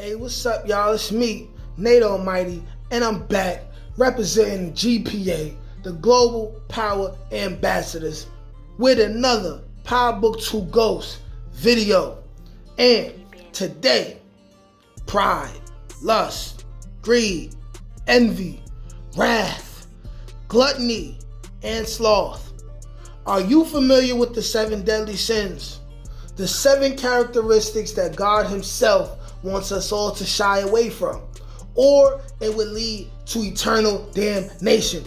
Hey, what's up, y'all? It's me, Nate Almighty, and I'm back representing GPA, the Global Power Ambassadors, with another powerbook2ghost video. And today, pride, lust, greed, envy, wrath, gluttony, and sloth. Are you familiar with the 7 deadly sins? The 7 characteristics that God Himself wants us all to shy away from, or it would lead to eternal damnation.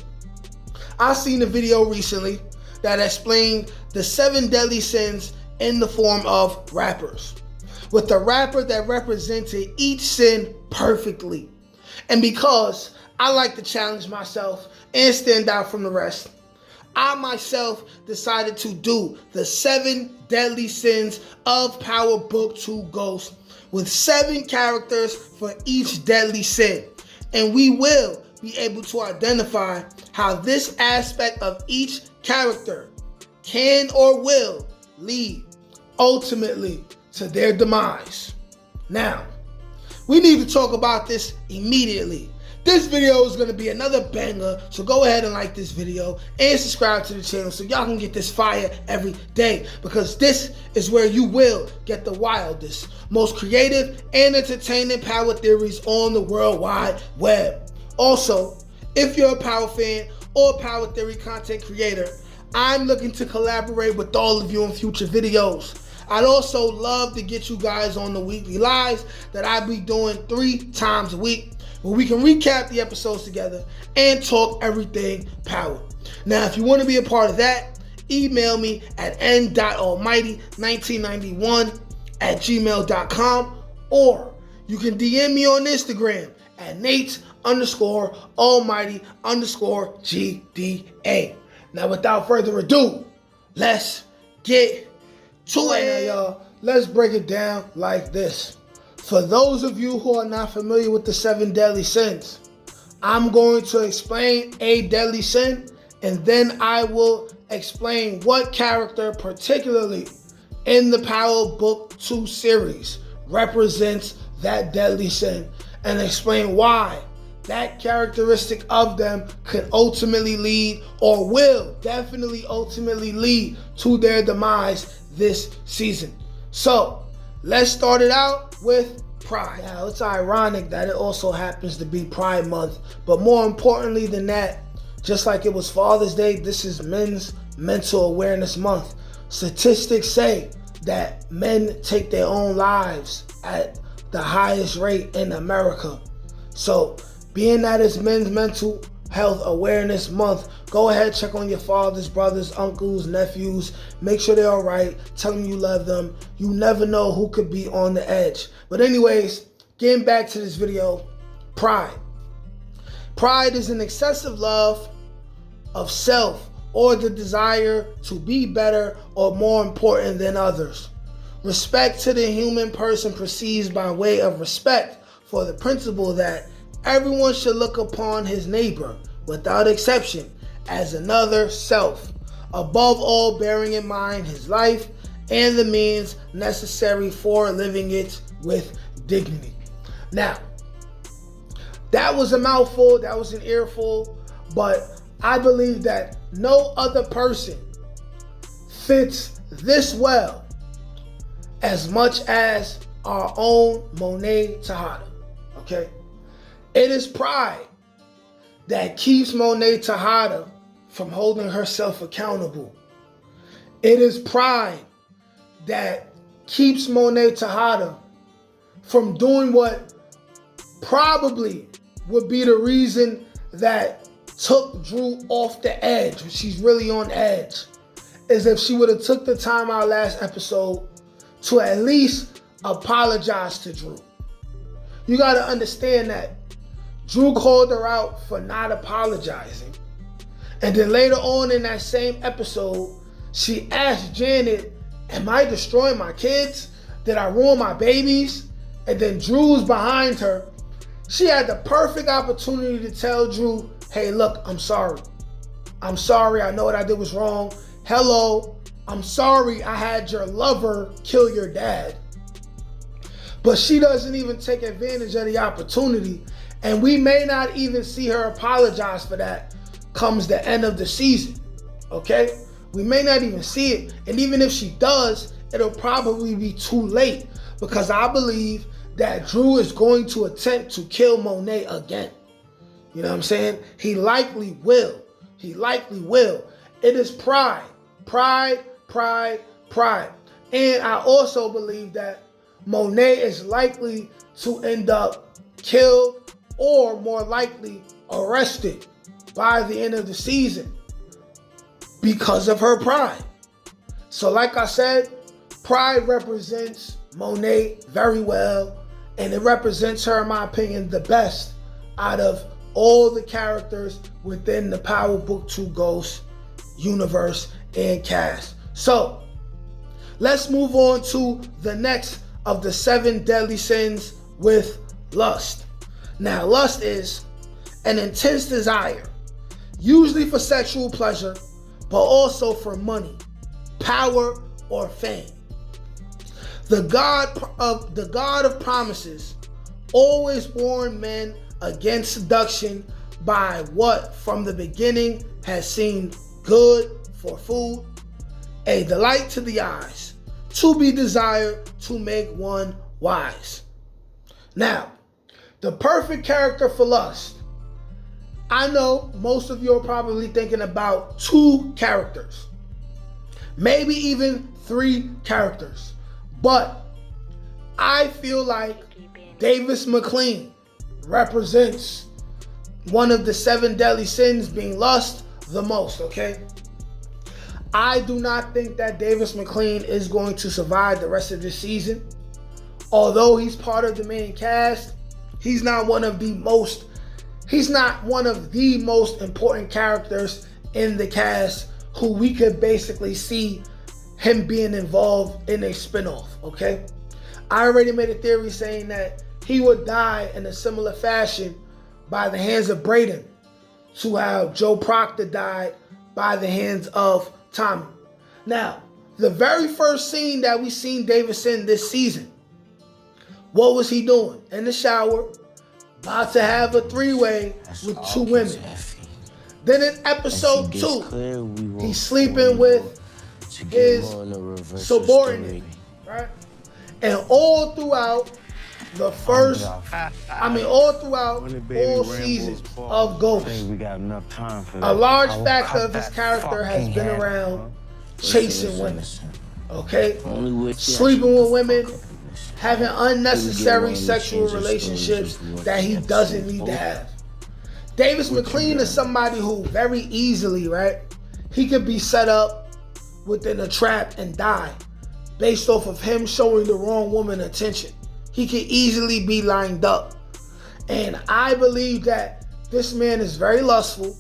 I seen a video recently that explained the 7 deadly sins in the form of rappers, with a rapper that represented each sin perfectly. And because I like to challenge myself and stand out from the rest, I myself decided to do the 7 deadly sins of powerbook2ghost with 7 characters for each deadly sin. And we will be able to identify how this aspect of each character can or will lead ultimately to their demise. Now, we need to talk about this immediately. This video is going to be another banger, so go ahead and like this video and subscribe to the channel so y'all can get this fire every day, because this is where you will get the wildest, most creative and entertaining power theories on the World Wide Web. Also, if you're a power fan or power theory content creator, I'm looking to collaborate with all of you in future videos. I'd also love to get you guys on the weekly lives that I'll be doing 3 times a week, where we can recap the episodes together and talk everything power. Now, if you want to be a part of that, email me at n.almighty1991@gmail.com, or you can DM me on Instagram at Nate_Almighty_GDA. Now, without further ado, let's get to it. Now, y'all, let's break it down like this. For those of you who are not familiar with the 7 deadly sins, I'm going to explain a deadly sin, and then I will explain what character particularly in the Power Book 2 series represents that deadly sin, and explain why that characteristic of them could ultimately lead, or will definitely ultimately lead, to their demise this season. So let's start it out with pride. Now, it's ironic that it also happens to be Pride Month, but more importantly than that, just like it was Father's Day, this is Men's Mental Awareness Month. Statistics say that men take their own lives at the highest rate in America. So, being that it's Men's Mental Health Awareness Month, go ahead, check on your fathers, brothers, uncles, nephews. Make sure they're all right. Tell them you love them. You never know who could be on the edge. But anyways, getting back to this video, pride. Pride is an excessive love of self, or the desire to be better or more important than others. Respect to the human person proceeds by way of respect for the principle that everyone should look upon his neighbor, without exception, as another self, above all bearing in mind his life and the means necessary for living it with dignity. Now, that was a mouthful, that was an earful, but I believe that no other person fits this well as much as our own Monet Tejada, okay? It is pride that keeps Monet Tejada from holding herself accountable. It is pride that keeps Monet Tejada from doing what probably would be the reason that took Drew off the edge, when she's really on edge, is if she would have took the time out last episode to at least apologize to Drew. You got to understand that Drew called her out for not apologizing. And then later on in that same episode, she asked Janet, am I destroying my kids? Did I ruin my babies? And then Drew's behind her. She had the perfect opportunity to tell Drew, hey, look, I'm sorry. I'm sorry. I know what I did was wrong. Hello. I'm sorry I had your lover kill your dad. but she doesn't even take advantage of the opportunity. And we may not even see her apologize for that comes the end of the season, okay? We may not even see it. And even if she does, it'll probably be too late, because I believe that Drew is going to attempt to kill Monet again. You know what I'm saying? He likely will. He likely will. It is pride. Pride, pride, pride. And I also believe that Monet is likely to end up killed or more likely arrested by the end of the season because of her pride. So like I said, pride represents Monet very well, and it represents her, in my opinion, the best out of all the characters within the Power Book 2 Ghost universe and cast. So let's move on to the next of the 7 deadly sins with lust. Now, lust is an intense desire, usually for sexual pleasure, but also for money, power, or fame. The God of promises always warned men against seduction by what from the beginning has seemed good for food, a delight to the eyes, to be desired, to make one wise. Now, the perfect character for lust. I know most of you are probably thinking about 2 characters, maybe even 3 characters, but I feel like Davis McLean represents one of the 7 deadly sins, being lust, the most, okay? I do not think that Davis McLean is going to survive the rest of this season. Although he's part of the main cast, he's not one of the most important characters in the cast who we could basically see him being involved in a spinoff, okay? I already made a theory saying that he would die in a similar fashion by the hands of Braden to how Joe Proctor died by the hands of Tommy. Now, the very first scene that we seen Davis in this season, what was he doing? In the shower, about to have a 3-way with 2 women. Then in episode 2, he's sleeping with his subordinate, right? And all throughout the first, all seasons of Ghost, a large factor of his character has been around chasing women, okay? Sleeping with women, having unnecessary sexual relationships that he doesn't need to have. Davis McLean is somebody who very easily, right, he could be set up within a trap and die based off of him showing the wrong woman attention. He could easily be lined up. And I believe that this man is very lustful.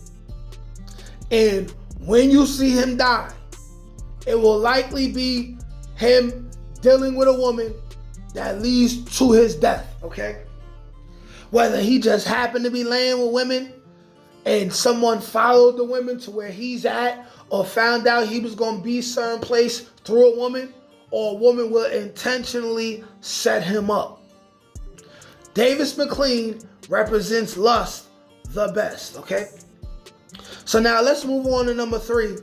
And when you see him die, it will likely be him dealing with a woman that leads to his death, okay? Whether he just happened to be laying with women and someone followed the women to where he's at, or found out he was going to be a certain place through a woman, or a woman will intentionally set him up. Davis McLean represents lust the best, okay? So now let's move on to number 3,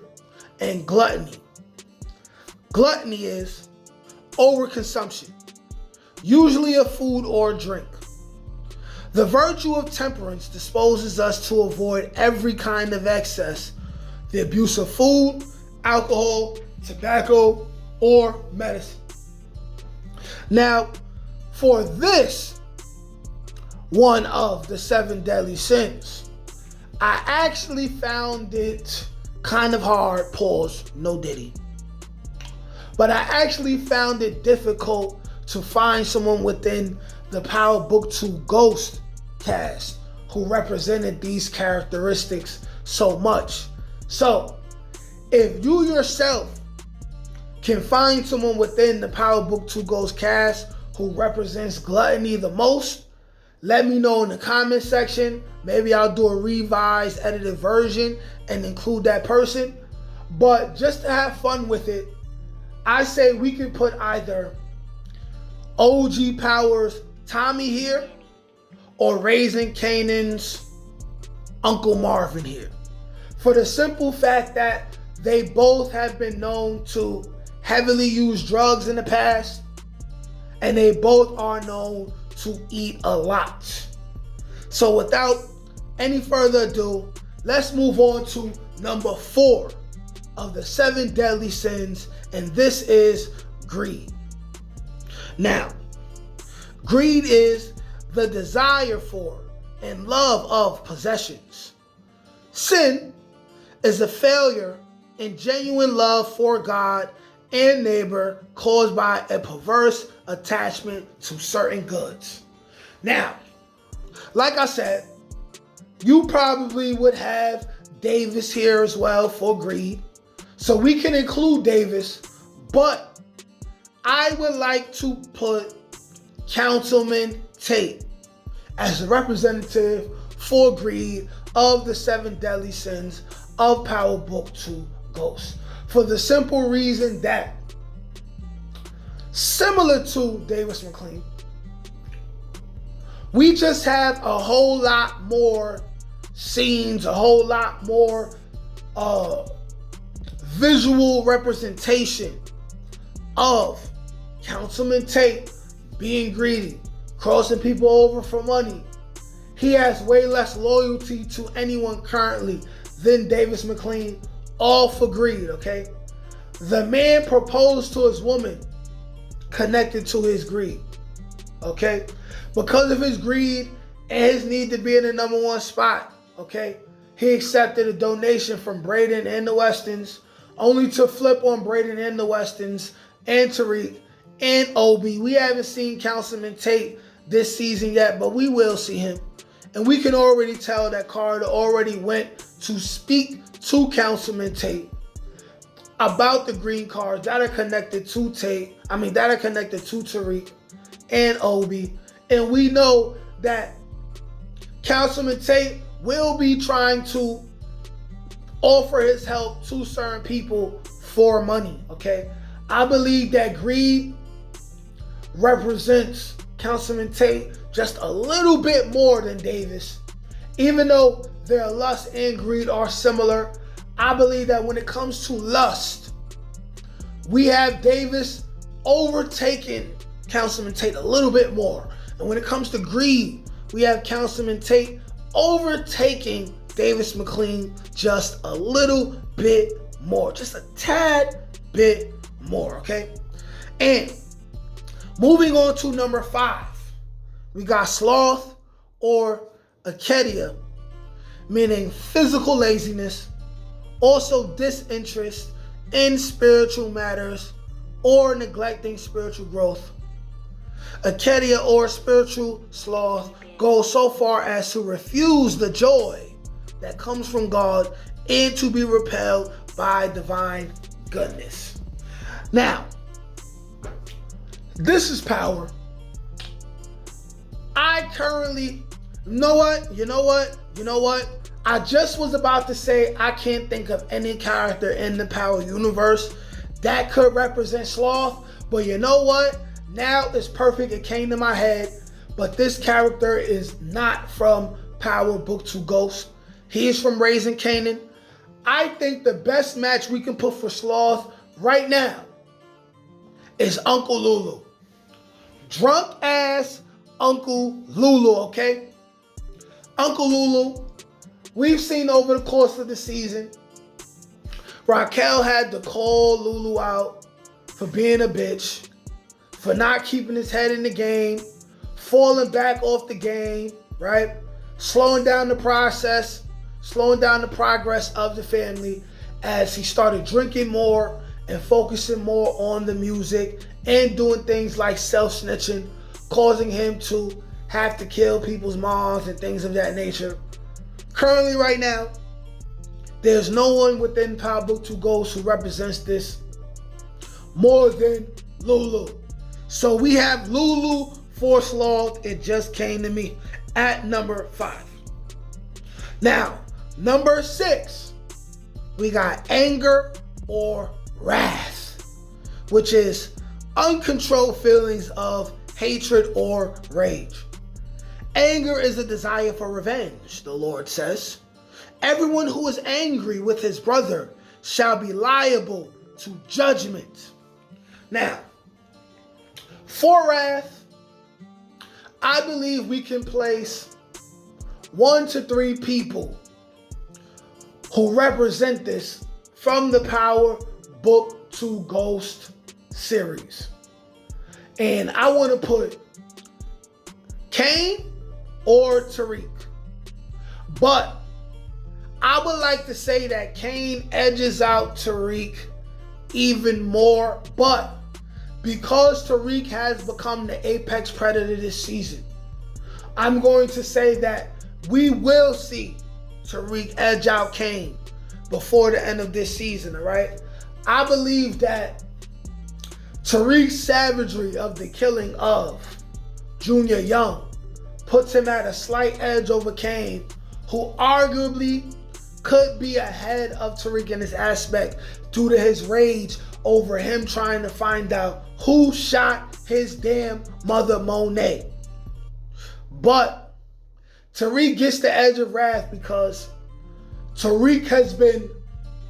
and gluttony. Gluttony is overconsumption, usually of food or drink. The virtue of temperance disposes us to avoid every kind of excess, the abuse of food, alcohol, tobacco, or medicine. Now, for this one of the 7 deadly sins, I actually found it kind of hard, pause, no diddy. But I actually found it difficult to find someone within the Power Book 2 Ghost cast who represented these characteristics so much. So, if you yourself can find someone within the Power Book 2 Ghost cast who represents gluttony the most, let me know in the comment section. Maybe I'll do a revised, edited version and include that person. But just to have fun with it, I say we can put either OG Power's Tommy here, or Raising Kanan's Uncle Marvin here. For the simple fact that they both have been known to heavily use drugs in the past, and they both are known to eat a lot. So without any further ado, let's move on to number 4 of the 7 deadly sins, and this is greed. Now, greed is the desire for and love of possessions. Sin is a failure in genuine love for God and neighbor caused by a perverse attachment to certain goods. Now, like I said, you probably would have Davis here as well for greed. So we can include Davis, but I would like to put Councilman Tate as a representative for greed of the 7 deadly sins of powerbookiighost. For the simple reason that, similar to Davis McLean, we just have a whole lot more scenes, a whole lot more visual representation of Councilman Tate being greedy, crossing people over for money. He has way less loyalty to anyone currently than Davis McLean, all for greed, okay? The man proposed to his woman connected to his greed, okay? Because of his greed and his need to be in the number 1 spot, okay? He accepted a donation from Braden and the Westons, only to flip on Braden and the Westons and Tariq and Obi. We haven't seen Councilman Tate this season yet, but we will see him. And we can already tell that Carter already went to speak to Councilman Tate about the green cards that are connected to that are connected to Tariq and Obi. And we know that Councilman Tate will be trying to offer his help to certain people for money, okay? I believe that greed represents Councilman Tate just a little bit more than Davis. Even though their lust and greed are similar, I believe that when it comes to lust, we have Davis overtaking Councilman Tate a little bit more. And when it comes to greed, we have Councilman Tate overtaking Davis McLean just a little bit more, just a tad bit more, okay? And moving on to number 5, we got sloth or acedia, meaning physical laziness, also disinterest in spiritual matters or neglecting spiritual growth. Acedia or spiritual sloth goes so far as to refuse the joy that comes from God and to be repelled by divine goodness. Now, this is power. I currently, you know what? I just was about to say I can't think of any character in the Power universe that could represent sloth, but you know what? Now it's perfect. It came to my head, but this character is not from powerbookiighost. He is from Raising Kanan. I think the best match we can put for sloth right now is Uncle Lulu. Drunk ass Uncle Lulu, okay? Uncle Lulu, we've seen over the course of the season, Raquel had to call Lulu out for being a bitch, for not keeping his head in the game, falling back off the game, right? Slowing down the process, slowing down the progress of the family as he started drinking more and focusing more on the music and doing things like self-snitching, causing him to have to kill people's moms and things of that nature. Currently, right now, there's no one within powerbookiighost who represents this more than Lulu. So we have Lulu for sloth. It just came to me at number 5. Now, number 6, we got anger or wrath, which is uncontrolled feelings of hatred, or rage. Anger is a desire for revenge, the Lord says. Everyone who is angry with his brother shall be liable to judgment. Now, for wrath, I believe we can place 1 to 3 people who represent this from the Power Book to Ghost series. And I want to put Cain or Tariq. But I would like to say that Cain edges out Tariq even more. But because Tariq has become the apex predator this season, I'm going to say that we will see Tariq edge out Cain before the end of this season, all right? I believe that Tariq's savagery of the killing of Junior Young puts him at a slight edge over Cain, who arguably could be ahead of Tariq in this aspect due to his rage over him trying to find out who shot his damn mother Monet. But Tariq gets the edge of wrath because Tariq has been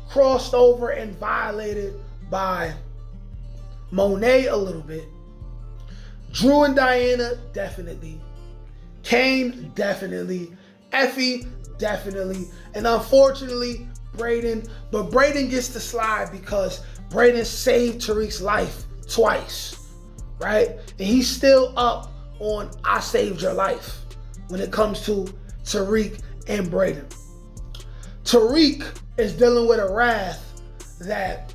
crossed over and violated by Monet a little bit. Drew and Diana, definitely. Cain, definitely. Effie, definitely. And unfortunately, Brayden. But Brayden gets to slide because Brayden saved Tariq's life twice, right? And he's still up on I saved your life when it comes to Tariq and Brayden. Tariq is dealing with a wrath that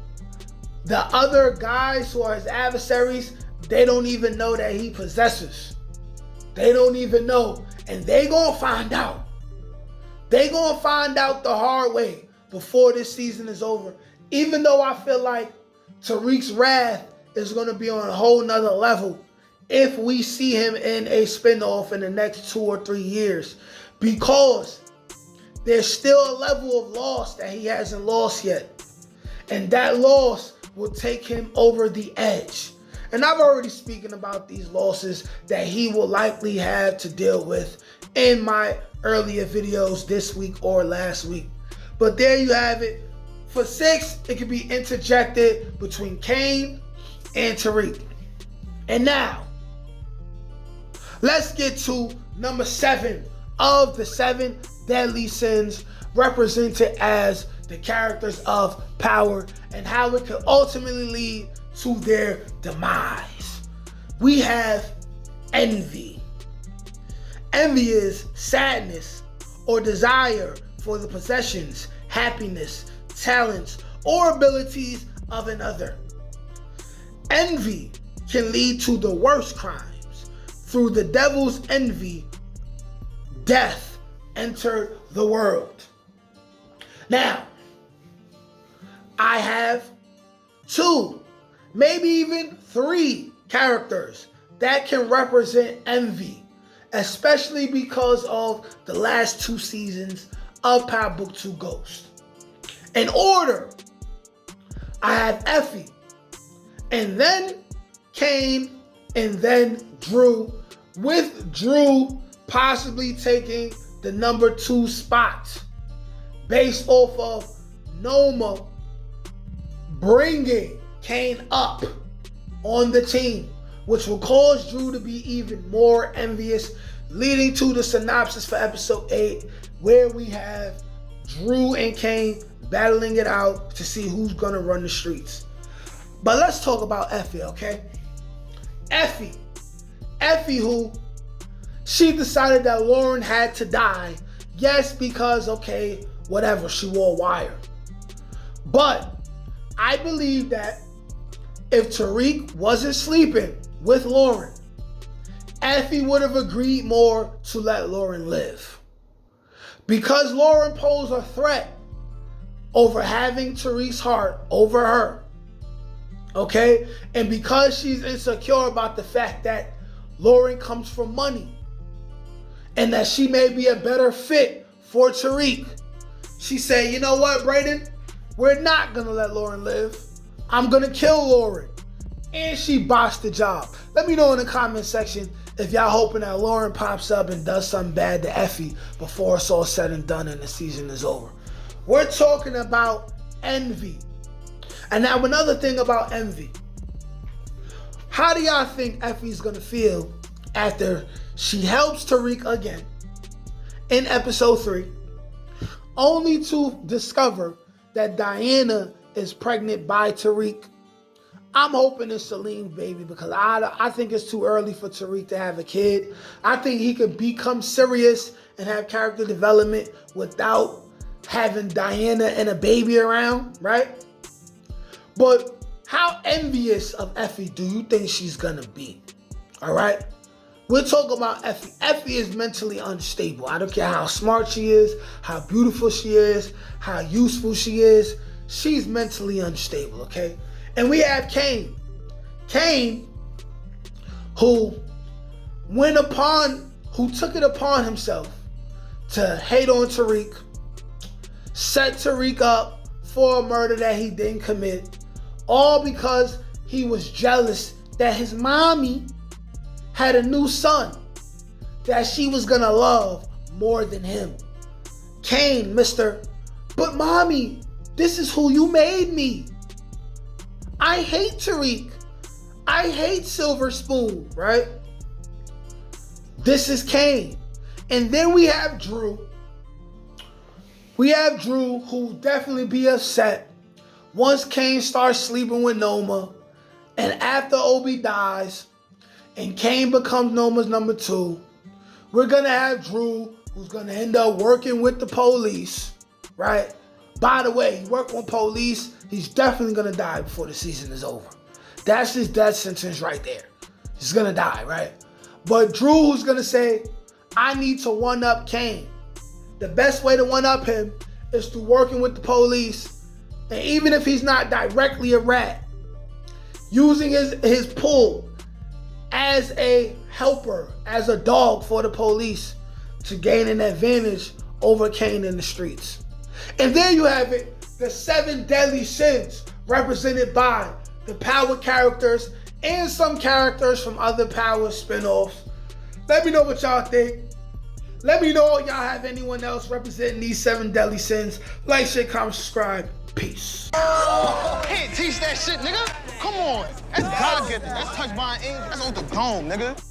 the other guys who are his adversaries, they don't even know that he possesses. They don't even know. And they gonna find out. They gonna find out the hard way before this season is over. Even though I feel like Tariq's wrath is gonna be on a whole nother level if we see him in a spinoff in the next 2 or 3 years. Because there's still a level of loss that he hasn't lost yet. And that loss will take him over the edge. And I've already spoken about these losses that he will likely have to deal with in my earlier videos this week or last week. But there you have it. For 6, it can be interjected between Cain and Tariq. And now, let's get to number 7 of the 7 deadly sins, represented as the characters of power and how it could ultimately lead to their demise. We have envy. Envy is sadness or desire for the possessions, happiness, talents, or abilities of another. Envy can lead to the worst crimes. Through the devil's envy, death entered the world. Now, I have 2, maybe even 3 characters that can represent envy, especially because of the last 2 seasons of Power Book 2 Ghost. In order, I have Effie, and then Cain, and then Drew, with Drew possibly taking the number 2 spot based off of Noma bringing Cain up on the team, which will cause Drew to be even more envious, leading to the synopsis for episode 8, where we have Drew and Cain battling it out to see who's gonna run the streets. But let's talk about Effie, okay? Effie who she decided that Lauren had to die. Yes, because, okay, whatever, she wore wire. But I believe that if Tariq wasn't sleeping with Lauren, Effie would have agreed more to let Lauren live. Because Lauren posed a threat over having Tariq's heart over her. Okay? And because she's insecure about the fact that Lauren comes from money and that she may be a better fit for Tariq, she said, you know what, Brayden? We're not going to let Lauren live. I'm going to kill Lauren. and she botched the job. Let me know in the comment section if y'all hoping that Lauren pops up and does something bad to Effie before it's all said and done and the season is over. We're talking about Envy. And now another thing about Envy. How do y'all think Effie's gonna feel after she helps Tariq again in episode 3, only to discover that Diana is pregnant by Tariq? I'm hoping it's Celine's baby because I think it's too early for Tariq to have a kid. I think he could become serious and have character development without having Diana and a baby around, right? But how envious of Effie do you think she's gonna be? All right? We're talking about Effie. Effie is mentally unstable. I don't care how smart she is, how beautiful she is, how useful she is. She's mentally unstable, okay? And we have Kane. Kane, who took it upon himself to hate on Tariq, set Tariq up for a murder that he didn't commit, all because he was jealous that his mommy had a new son that she was gonna love more than him. Kane, but mommy, this is who you made me. I hate Tariq. I hate Silver Spoon, right? This is Kane. And then we have Drew. We have Drew, who will definitely be upset once Kane starts sleeping with Noma, and after Obi dies, and Kane becomes Noma's number 2, we're gonna have Drew, who's gonna end up working with the police, right? By the way, he worked on police, he's definitely gonna die before the season is over. That's his death sentence right there. He's gonna die, right? But Drew, who's gonna say, I need to one-up Kane. The best way to one-up him is through working with the police, and even if he's not directly a rat, using his pull as a helper, as a dog for the police to gain an advantage over Kane in the streets. And there you have it, the 7 deadly sins represented by the Power characters and some characters from other Power spinoffs. Let me know what y'all think. Let me know if y'all have anyone else representing these 7 deadly sins. Like, share, comment, subscribe. Peace. Can't teach that shit, nigga. Come on. That's God-given. That's touched by an angel. That's on the dome, nigga.